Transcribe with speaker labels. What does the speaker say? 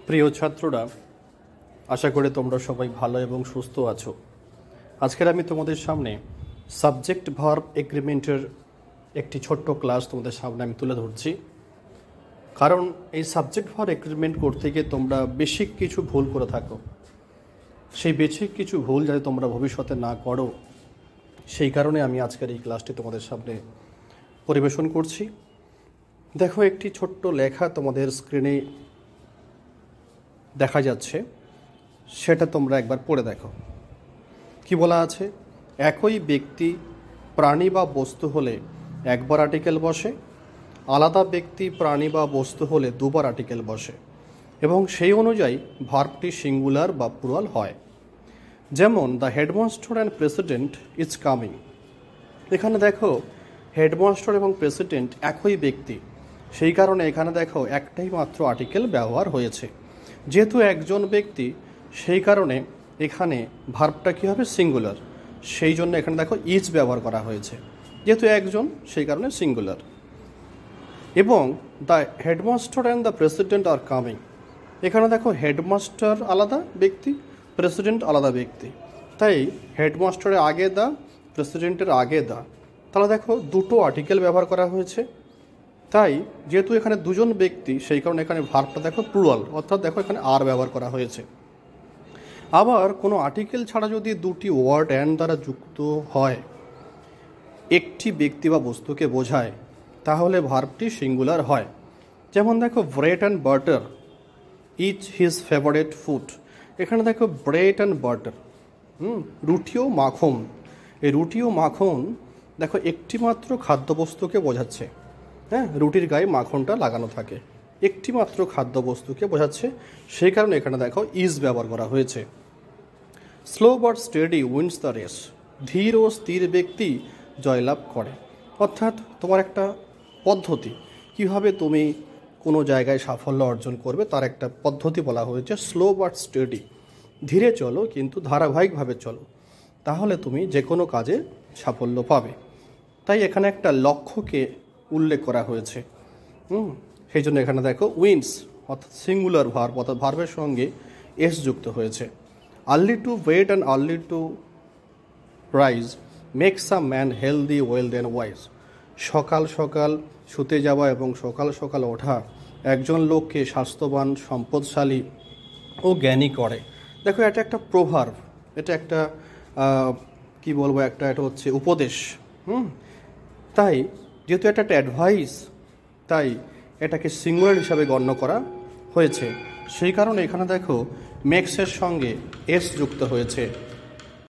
Speaker 1: প্রিয় ছাত্ররা, আশা করি তোমরা সবাই ভালো এবং সুস্থ আছো। আজকের আমি তোমাদের সামনে সাবজেক্ট ভার্ব এগ্রিমেন্টের একটি ছোট্ট ক্লাস তোমাদের সামনে আমি তুলে ধরছি। কারণ এই সাবজেক্ট ভার্ব এগ্রিমেন্ট করতে গিয়ে তোমরা বেসিক কিছু ভুল করে থাকো। সেই বেসিক কিছু ভুল যাতে তোমরা ভবিষ্যতে না করো, সেই কারণে আমি আজকের এই ক্লাসটি তোমাদের সামনে পরিবেশন করছি। দেখো, একটি ছোট্ট লেখা তোমাদের স্ক্রিনে দেখা যাচ্ছে, সেটা তোমরা একবার পড়ে দেখো। কি বলা আছে? একই ব্যক্তি, প্রাণী বা বস্তু হলে একবার আর্টিকেল বসে, আলাদা ব্যক্তি, প্রাণী বা বস্তু হলে দুবার আর্টিকেল বসে এবং সেই অনুযায়ী ভার্বটি সিঙ্গুলার বা প্লুরাল হয়। যেমন the headmaster and president is coming. এখানে দেখো, হেডমাস্টার এবং প্রেসিডেন্ট একই ব্যক্তি, সেই কারণে এখানে দেখো একটাই মাত্র আর্টিকেল ব্যবহার হয়েছে। যেহেতু একজন ব্যক্তি, সেই কারণে এখানে ভার্বটা কী হবে? সিঙ্গুলার। সেই জন্য এখানে দেখো ইজ ব্যবহার করা হয়েছে। যেহেতু একজন, সেই কারণে সিঙ্গুলার। এবং the headmaster and the president are coming. এখানে দেখো হেডমাস্টার আলাদা ব্যক্তি, প্রেসিডেন্ট আলাদা ব্যক্তি, তাই হেডমাস্টারের আগে দা, প্রেসিডেন্টের আগে দা, তাহলে দেখো দুটো আর্টিকেল ব্যবহার করা হয়েছে। তাই যেহেতু এখানে দুজন ব্যক্তি, সেই কারণে এখানে ভার্বটা দেখো প্লুরাল, অর্থাৎ দেখো এখানে আর ব্যবহার করা হয়েছে। আবার কোনো আর্টিকেল ছাড়া যদি দুটি ওয়ার্ড অ্যান্ড দ্বারা যুক্ত হয়, একটি ব্যক্তি বা বস্তুকে বোঝায়, তাহলে ভার্বটি সিঙ্গুলার হয়। যেমন দেখো, bread and butter is his favourite food. এখানে দেখো ব্রেড অ্যান্ড বাটার, রুটি ও মাখন। এই রুটি ও মাখন দেখো একটি মাত্র খাদ্যবস্তুকে বোঝাচ্ছে। হ্যাঁ, রুটির গায়ে মাখনটা লাগানো থাকে, একটি মাত্র খাদ্যবস্তুকে বোঝাচ্ছে, সেই কারণে এখানে দেখো ইজ ব্যবহার করা হয়েছে। Slow but steady wins the race. ধীর ও স্থির ব্যক্তি জয়লাভ করে। অর্থাৎ তোমার একটা পদ্ধতি, কিভাবে তুমি কোনো জায়গায় সাফল্য অর্জন করবে, তার একটা পদ্ধতি বলা হয়েছে স্লো বাট স্টেডি। ধীরে চলো কিন্তু ধারাবাহিকভাবে চলো, তাহলে তুমি যে কোনো কাজে সাফল্য পাবে। তাই এখানে একটা লক্ষ্যকে উল্লেখ করা হয়েছে। সেই জন্য এখানে দেখো উইন্স অর্থাৎ সিঙ্গুলার ভার্ব, অর্থাৎ ভার্বের সঙ্গে এস যুক্ত হয়েছে। Early to wait and early to rise makes a man healthy, wealth and wise. সকাল সকাল শুতে যাওয়া এবং সকাল সকাল ওঠা একজন লোককে স্বাস্থ্যবান, সম্পদশালী ও জ্ঞানী করে। দেখো, এটা একটা প্রভার্ব, এটা একটা কি বলবো, এটা হচ্ছে উপদেশ। তাই যেহেতু এটা একটা অ্যাডভাইস, তাই এটাকে সিঙ্গুলার হিসাবে গণ্য করা হয়েছে। সেই কারণে এখানে দেখো মেক্সের সঙ্গে এস যুক্ত হয়েছে।